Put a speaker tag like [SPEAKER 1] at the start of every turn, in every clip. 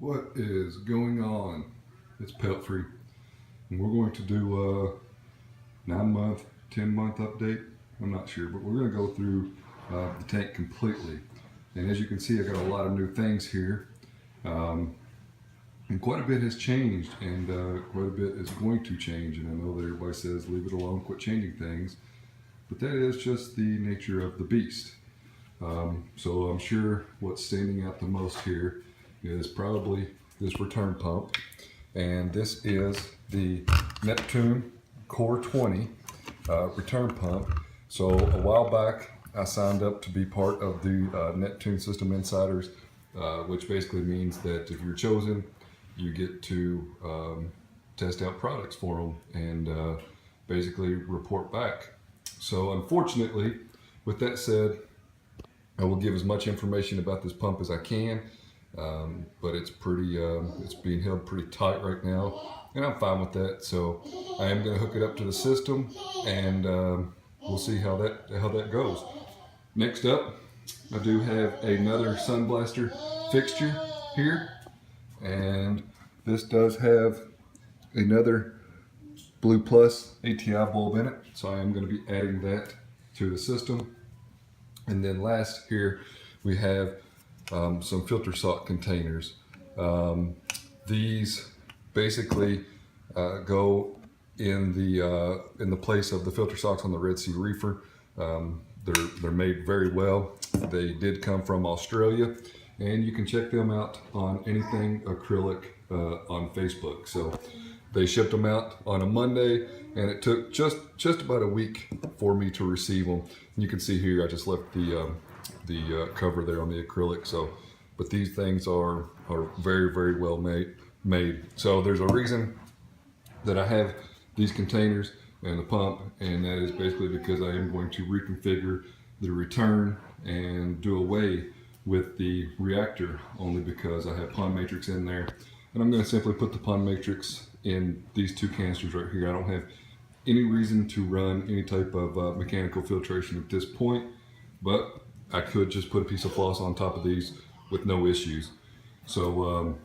[SPEAKER 1] What is going on? It's Pelt Free, and we're going to do a 9-month, 10-month update. I'm not sure, but we're going to go through the tank completely. And as you can see, I got a lot of new things here, and quite a bit has changed, and quite a bit is going to change. And I know that everybody says leave it alone, quit changing things, but that is just the nature of the beast. So I'm sure what's standing out the most here is probably this return pump, and this is the Neptune COR20 return pump. So a while back I signed up to be part of the Neptune System Insiders, which basically means that if you're chosen, you get to test out products for them and basically report back. So unfortunately, with that said, I will give as much information about this pump as I can, but it's pretty, it's being held pretty tight right now, and I'm fine with that. So I am going to hook it up to the system, and we'll see how that goes. Next up, I do have another Sun Blaster fixture here, and this does have another Blue Plus ATI bulb in it, so I am going to be adding that to the system. And then last here we have some filter sock containers. These basically go in the place of the filter socks on the Red Sea Reefer. They're made very well. They did come from Australia, and you can check them out on anything acrylic on Facebook. So they shipped them out on a Monday, and it took just about a week for me to receive them. And you can see here I just left the cover there on the acrylic. So, but these things are very, very well made. So there's a reason that I have these containers and the pump, and that is basically because I am going to reconfigure the return and do away with the reactor, only because I have pond matrix in there, and I'm going to simply put the pond matrix in these two canisters right here. I don't have any reason to run any type of mechanical filtration at this point, but I could just put a piece of floss on top of these with no issues. So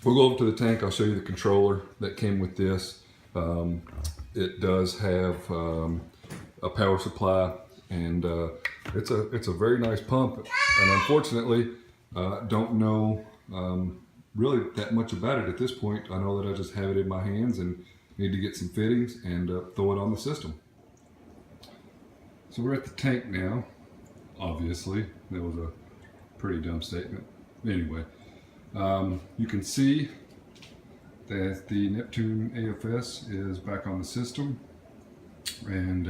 [SPEAKER 1] we'll go over to the tank. I'll show you the controller that came with this. It does have a power supply, and it's a very nice pump, and unfortunately don't know really that much about it at this point. I know that I just have it in my hands and need to get some fittings and throw it on the system. So we're at the tank now. Obviously, that was a pretty dumb statement. Anyway, you can see that the Neptune AFS is back on the system, and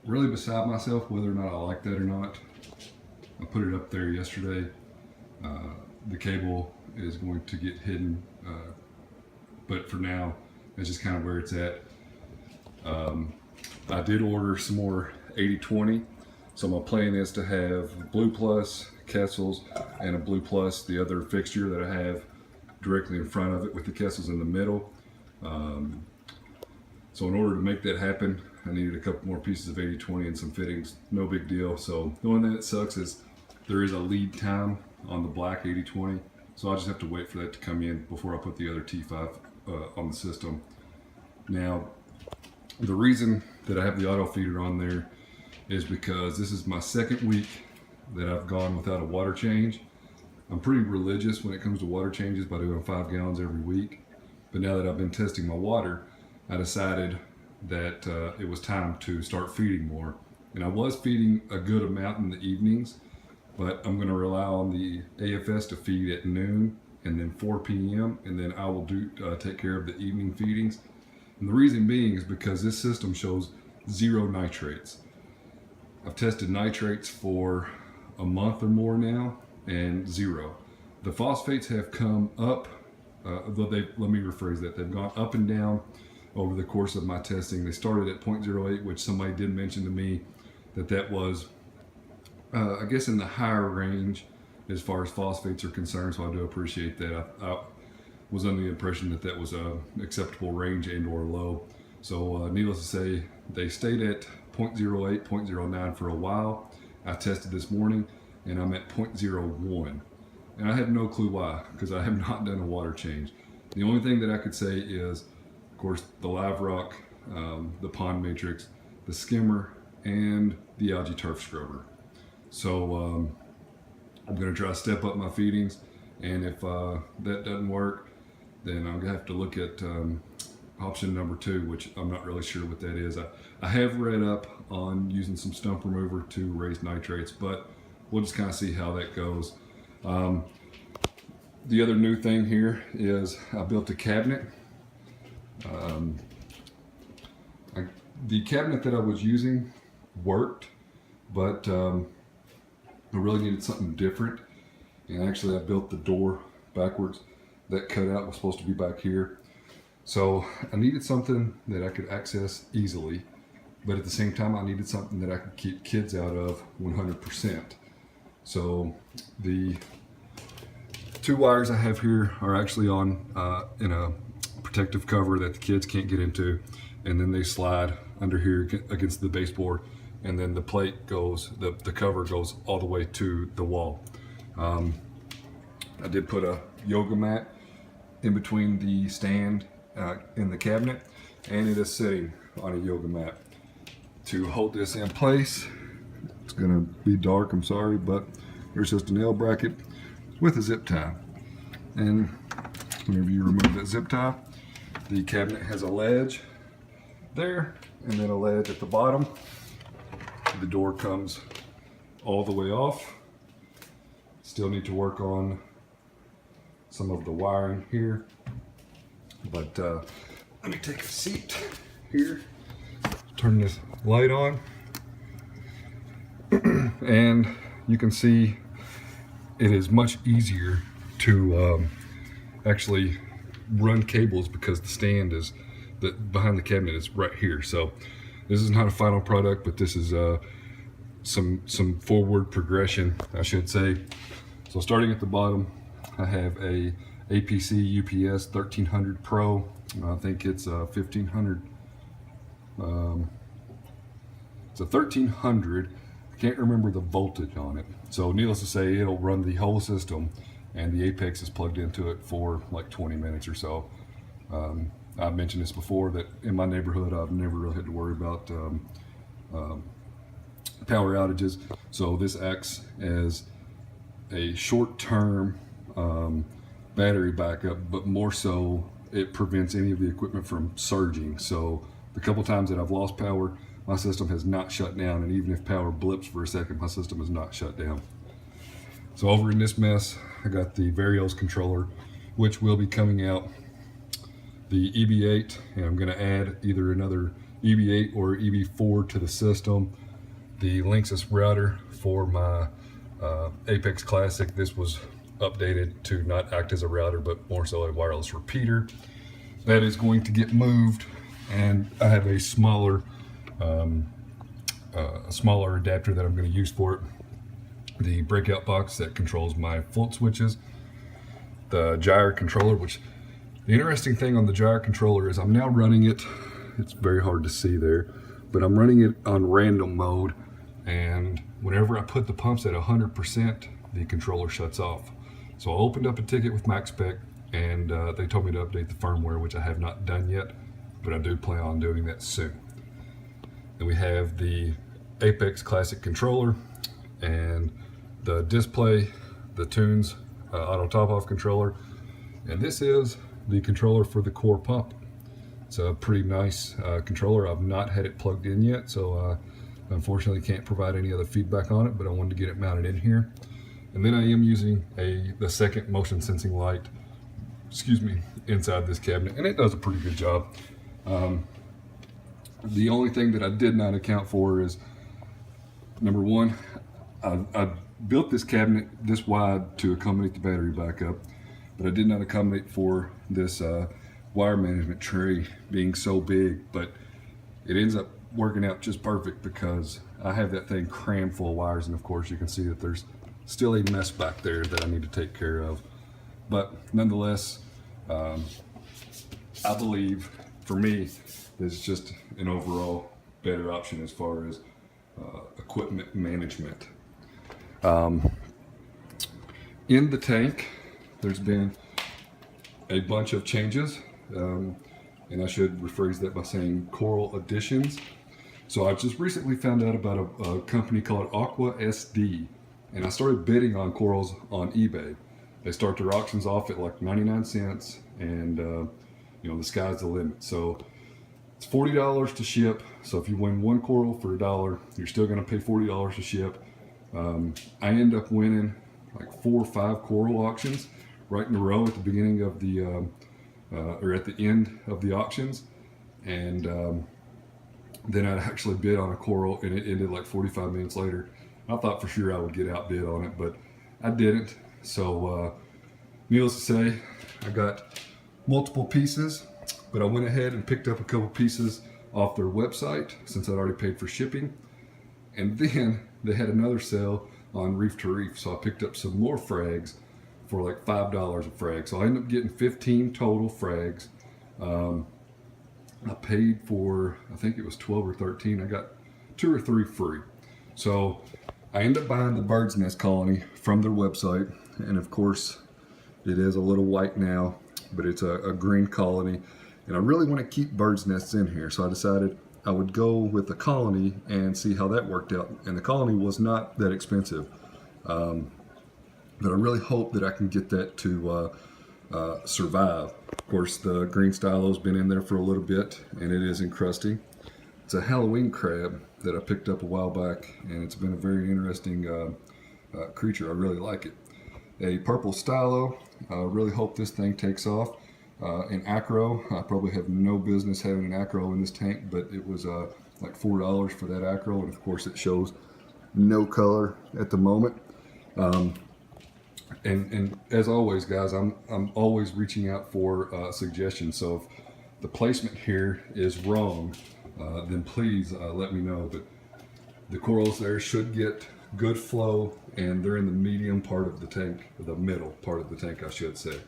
[SPEAKER 1] really beside myself whether or not I like that or not. I put it up there yesterday. The cable is going to get hidden, but for now that's just kind of where it's at. I did order some more 80/20, so my plan is to have Blue Plus Kessils and a Blue Plus, the other fixture that I have directly in front of it with the Kessils in the middle. So in order to make that happen, I needed a couple more pieces of 80/20 and some fittings. No big deal. So the only thing that sucks is there is a lead time on the black 80/20, so I just have to wait for that to come in before I put the other T5 on the system. Now, the reason that I have the auto feeder on there is because this is my second week that I've gone without a water change. I'm pretty religious when it comes to water changes by doing 5 gallons every week, but now that I've been testing my water, I decided that it was time to start feeding more. And I was feeding a good amount in the evenings, but I'm going to rely on the AFS to feed at noon and then 4 p.m. and then I will take care of the evening feedings. And the reason being is because this system shows 0 nitrates. I've tested nitrates for a month or more now, and 0. The phosphates have come up, though let me rephrase that, they've gone up and down over the course of my testing. They started at 0.08, which somebody did mention to me that was I guess in the higher range as far as phosphates are concerned, so I do appreciate that. I was under the impression that was a acceptable range and or low. So needless to say, they stayed at 0.08, 0.09 for a while. I tested this morning and I'm at 0.01. And I have no clue why, because I have not done a water change. The only thing that I could say is, of course, the live rock, the pond matrix, the skimmer, and the algae turf scrubber. So I'm going to try to step up my feedings, and if that doesn't work, then I'm going to have to look at option number 2, which I'm not really sure what that is. I have read up on using some stump remover to raise nitrates, but we'll just kind of see how that goes. The other new thing here is I built a cabinet. The cabinet that I was using worked, but I really needed something different. And actually I built the door backwards. That cutout was supposed to be back here. So I needed something that I could access easily, but at the same time I needed something that I could keep kids out of 100%. So the 2 wires I have here are actually on in a protective cover that the kids can't get into, and then they slide under here against the baseboard, and then the plate goes, the cover goes all the way to the wall. I did put a yoga mat in between the stand in the cabinet, and it is sitting on a yoga mat. To hold this in place, it's gonna be dark, I'm sorry, but there's just a nail bracket with a zip tie. And whenever you remove that zip tie, the cabinet has a ledge there, and then a ledge at the bottom. The door comes all the way off. Still need to work on some of the wiring here, but let me take a seat here, turn this light on, and you can see it is much easier to actually run cables because the stand is behind the cabinet is right here. So this is not a final product, but this is some forward progression, I should say. So starting at the bottom, I have a APC UPS 1300 Pro. I think it's a 1500. It's a 1300. I can't remember the voltage on it. So needless to say, it'll run the whole system, and the Apex is plugged into it for like 20 minutes or so. I've mentioned this before, that in my neighborhood I've never really had to worry about power outages. So this acts as a short-term battery backup, but more so it prevents any of the equipment from surging. So the couple times that I've lost power, my system has not shut down, and even if power blips for a second, my system is not shut down. So over in this mess, I got the Varios controller, which will be coming out, the EB8, and I'm going to add either another EB8 or EB4 to the system. The Linksys router for my Apex Classic, this was updated to not act as a router, but more so a wireless repeater. That is going to get moved, and I have a smaller adapter that I'm going to use for it. The breakout box that controls my float switches, the Gyre Controller, which the interesting thing on the Gyre Controller is I'm now running it, it's very hard to see there, but I'm running it on random mode, and whenever I put the pumps at 100%, the controller shuts off. So I opened up a ticket with Maxspect, and they told me to update the firmware, which I have not done yet, but I do plan on doing that soon. Then we have the Apex Classic controller, and the display, the Tunze auto top-off controller, and this is the controller for the core pump. It's a pretty nice controller. I've not had it plugged in yet, so unfortunately can't provide any other feedback on it, but I wanted to get it mounted in here. And then I am using the second motion sensing light, inside this cabinet, and it does a pretty good job. The only thing that I did not account for is, number one, I built this cabinet this wide to accommodate the battery backup, but I did not accommodate for this wire management tray being so big, but it ends up working out just perfect because I have that thing crammed full of wires, and of course you can see that there's still a mess back there that I need to take care of. But nonetheless, I believe for me it's just an overall better option as far as In the tank, there's been a bunch of changes, and I should rephrase that by saying coral additions. So I've just recently found out about a company called AquaSD, and I started bidding on corals on eBay. They start their auctions off at like 99 cents, and you know, the sky's the limit. So it's $40 to ship. So if you win one coral for $1, you're still going to pay $40 to ship. I end up winning like 4 or 5 coral auctions right in a row at the beginning of the or at the end of the auctions, and then I'd actually bid on a coral, and it ended like 45 minutes later. I thought for sure I would get outbid on it, but I didn't. So needless to say, I got multiple pieces, but I went ahead and picked up a couple pieces off their website since I'd already paid for shipping. And then they had another sale on Reef to Reef, so I picked up some more frags for like $5 a frag. So I ended up getting 15 total frags. I paid for, I think it was 12 or 13. I got 2 or 3 free. So I ended up buying the bird's nest colony from their website, and of course it is a little white now, but it's a green colony, and I really want to keep bird's nests in here, so I decided I would go with the colony and see how that worked out. And the colony was not that expensive, but I really hope that I can get that to survive. Of course, the green stylo's been in there for a little bit, and it is encrusting. It's a Halloween crab that I picked up a while back, and it's been a very interesting creature. I really like it. A purple stylo. I really hope this thing takes off. An acro. I probably have no business having an acro in this tank, but it was like $4 for that acro, and of course it shows no color at the moment. And as always, guys, I'm always reaching out for suggestions. So if the placement here is wrong, then please let me know. But the corals there should get good flow, and they're in the medium part of the tank, or the middle part of the tank, I should say.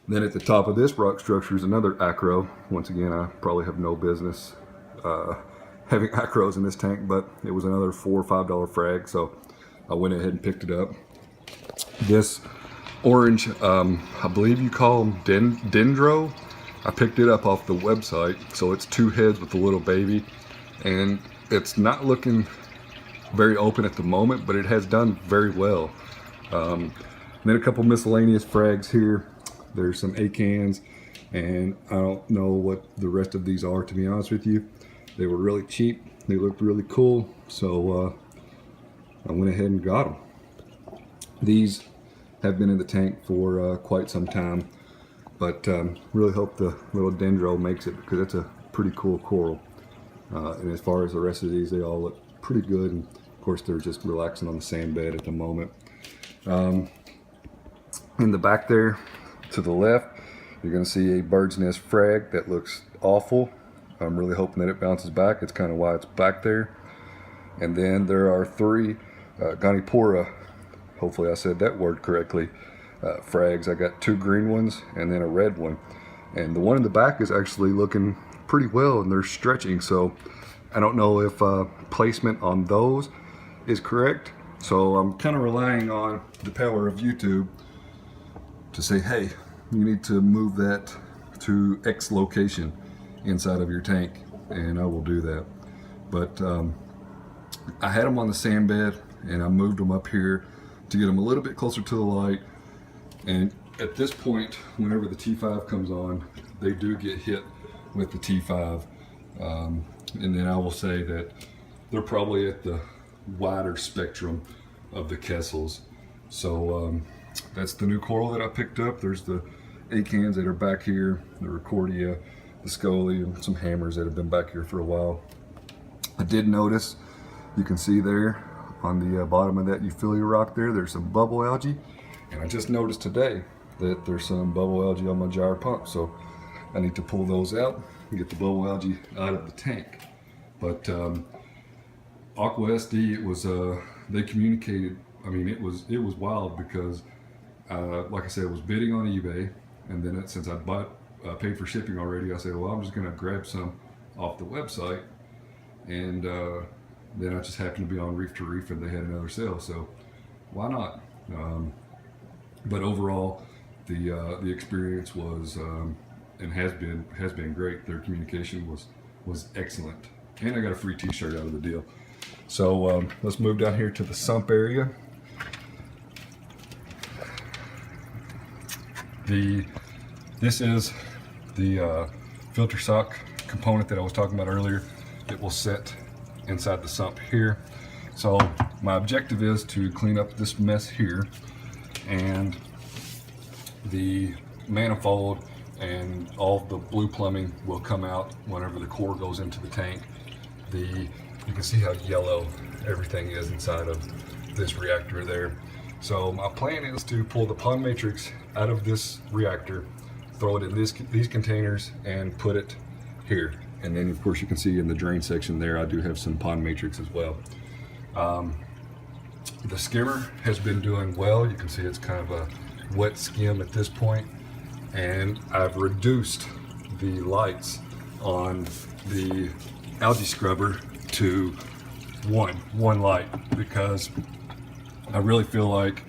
[SPEAKER 1] Then at the top of this rock structure is another acro. Once again, I probably have no business having acros in this tank, but it was another $4 or $5 frag, so I went ahead and picked it up. This orange, I believe you call them dendro. I picked it up off the website, so it's 2 heads with a little baby, and it's not looking very open at the moment, but it has done very well. Then a couple miscellaneous frags here. There's some acans, and I don't know what the rest of these are, to be honest with you. They were really cheap. They looked really cool, so I went ahead and got them. These have been in the tank for quite some time, but really hope the little dendro makes it, because it's a pretty cool coral. And as far as the rest of these, they all look pretty good, and of course they're just relaxing on the sand bed at the moment. In the back there to the left, you're going to see a bird's nest frag that looks awful. I'm really hoping that it bounces back. It's kind of why it's back there. And then there are 3 Ganipora, hopefully I said that word correctly, frags. I got 2 green ones and then a red one. And the one in the back is actually looking pretty well, and they're stretching. So I don't know if placement on those is correct. So I'm kind of relying on the power of YouTube to say, hey, you need to move that to X location inside of your tank, and I will do that. But I had them on the sand bed, and I moved them up here to get them a little bit closer to the light. And at this point, whenever the T5 comes on, they do get hit with the T5. And then I will say that they're probably at the wider spectrum of the Kessils. So that's the new coral that I picked up. There's the acans that are back here, the Recordia, the Scully, and some hammers that have been back here for a while. I did notice, you can see there on the bottom of that Euphyllia rock there's some bubble algae, and I just noticed today that there's some bubble algae on my gyre pump, so I need to pull those out and get the bubble algae out of the tank. But AquaSD, it was they communicated. I mean, it was wild, because like I said, I was bidding on eBay, and then since I paid for shipping already, I said, well, I'm just going to grab some off the website, and then I just happened to be on Reef to Reef, and they had another sale, so why not? But overall, the experience was and has been great. Their communication was excellent, and I got a free T-shirt out of the deal. So let's move down here to the sump area. This is the filter sock component that I was talking about earlier. It will sit inside the sump here. So my objective is to clean up this mess here, and the manifold and all the blue plumbing will come out whenever the core goes into the tank. You can see how yellow everything is inside of this reactor there. So my plan is to pull the pond matrix out of this reactor, throw it in these containers, and put it here. And then of course you can see in the drain section there, I do have some pond matrix as well. The skimmer has been doing well. You can see it's kind of a wet skim at this point. And I've reduced the lights on the algae scrubber to one light, because I really feel like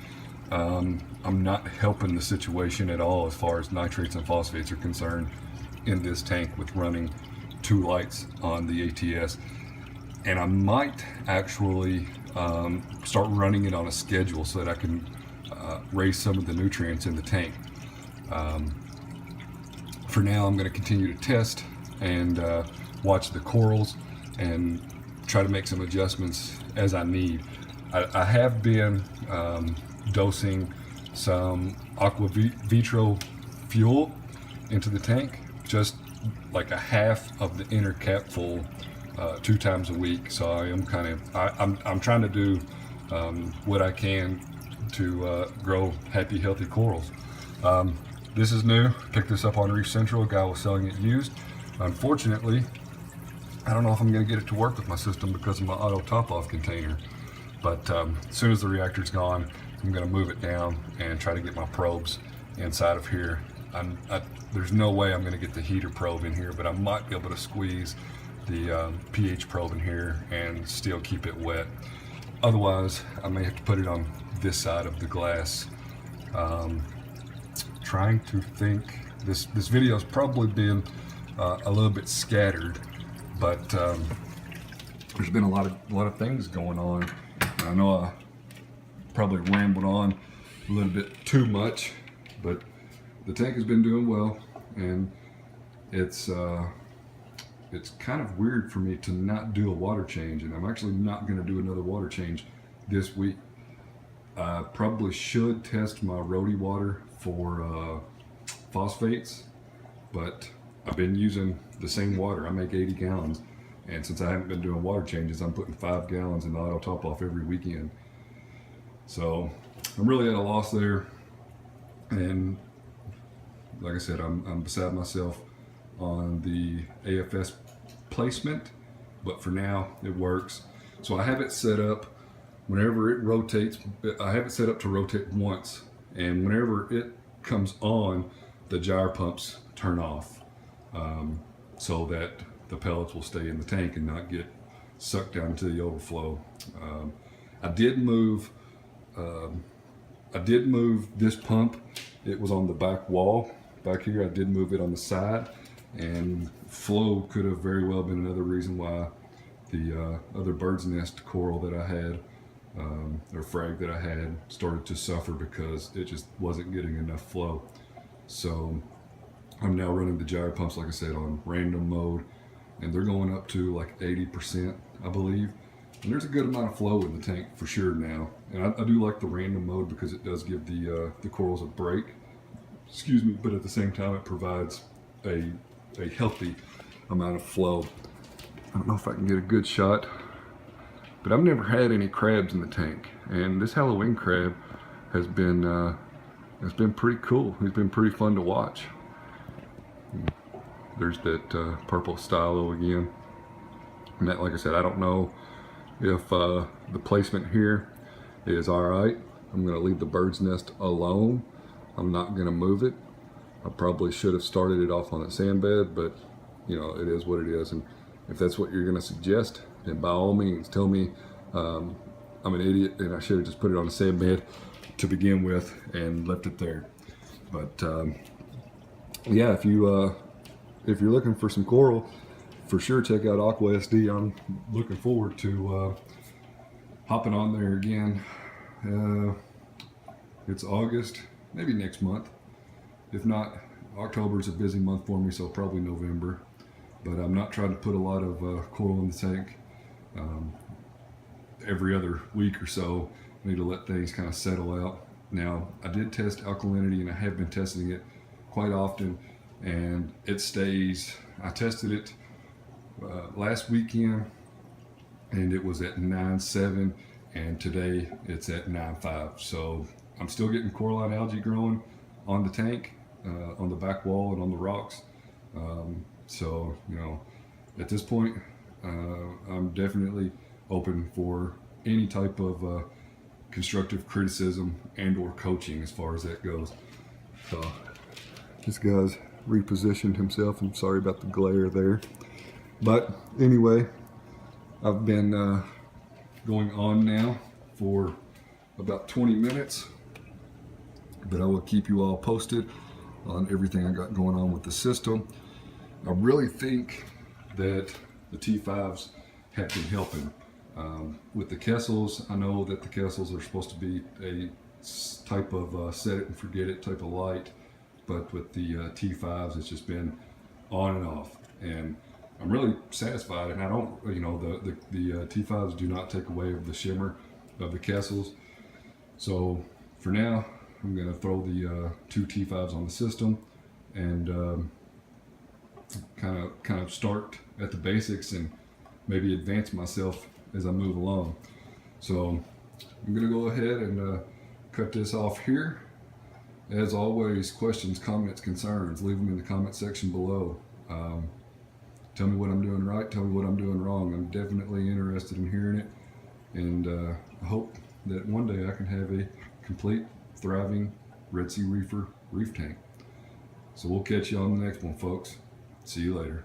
[SPEAKER 1] I'm not helping the situation at all as far as nitrates and phosphates are concerned in this tank with running 2 lights on the ATS. And I might actually start running it on a schedule so that I can raise some of the nutrients in the tank. For now, I'm going to continue to test and watch the corals and try to make some adjustments as I need. I have been dosing some aqua vitro fuel into the tank, just like a half of the inner cap full 2 times a week. So I am I'm trying to do what I can to grow happy, healthy corals. This is new. Picked this up on Reef Central. A guy was selling it used. Unfortunately, I don't know if I'm going to get it to work with my system because of my auto top-off container. But as soon as the reactor's gone, I'm going to move it down and try to get my probes inside of here. There's no way I'm going to get the heater probe in here, but I might be able to squeeze the pH probe in here and still keep it wet. Otherwise, I may have to put it on this side of the glass. Trying to think. This video has probably been a little bit scattered, but there's been a lot of things going on. I know I probably rambled on a little bit too much, but the tank has been doing well, and it's kind of weird for me to not do a water change, and I'm actually not going to do another water change this week. I probably should test my roadie water for phosphates, but I've been using the same water. I make 80 gallons, and since I haven't been doing water changes, I'm putting 5 gallons in the auto top off every weekend. So I'm really at a loss there, and like I said, I'm beside myself on the AFS placement, but for now it works. So I have it set up whenever it rotates. I have it set up to rotate once, and whenever it comes on, the gyre pumps turn off, so that the pellets will stay in the tank and not get sucked down to the overflow. I did move this pump. It was on the back wall back here. I did move it on the side, and flow could have very well been another reason why the other bird's nest coral that I had, or frag that I had, started to suffer because it just wasn't getting enough flow. So I'm now running the gyre pumps, like I said, on random mode, and they're going up to like 80%, I believe. And there's a good amount of flow in the tank for sure now. And I do like the random mode because it does give the corals a break. Excuse me, but at the same time it provides a healthy amount of flow. I don't know if I can get a good shot, but I've never had any crabs in the tank, and this Halloween crab has been pretty cool. He's been pretty fun to watch. There's that purple stylo again, and that, like I said, I don't know if the placement here is all right. I'm going to leave the bird's nest alone. I'm not going to move it. I probably should have started it off on a sand bed, but you know, it is what it is. And if that's what you're going to suggest, then by all means tell me I'm an idiot and I should have just put it on a sand bed. to begin with and left it there. But yeah, if you're looking for some coral, for sure check out AquaSD. I'm looking forward to hopping on there again. It's August, maybe next month. If not, October's a busy month for me, so probably November. But I'm not trying to put a lot of coral in the tank. Every other week or so, I need to let things kind of settle out. Now, I did test alkalinity, and I have been testing it quite often, and it stays. I tested it last weekend, and it was at 9.7, and today it's at 9.5. So I'm still getting coralline algae growing on the tank, on the back wall and on the rocks. So, you know, at this point, I'm definitely open for any type of constructive criticism and or coaching as far as that goes. So this guy's repositioned himself. I'm sorry about the glare there. But anyway, I've been going on now for about 20 minutes, but I will keep you all posted on everything I got going on with the system. I really think that the T5s have been helping. With the Kessils, I know that the Kessils are supposed to be a type of set it and forget it type of light, but with the T5s, it's just been on and off, and I'm really satisfied. And I don't, you know, the T5s do not take away the shimmer of the Kessils. So for now, I'm going to throw the 2 T5s on the system and kind of start at the basics and maybe advance myself as I move along. So I'm going to go ahead and cut this off here. As always, questions, comments, concerns, leave them in the comment section below. Tell me what I'm doing right, tell me what I'm doing wrong. I'm definitely interested in hearing it, and I hope that one day I can have a complete, thriving Red Sea Reefer reef tank. So we'll catch you on the next one, folks. See you later.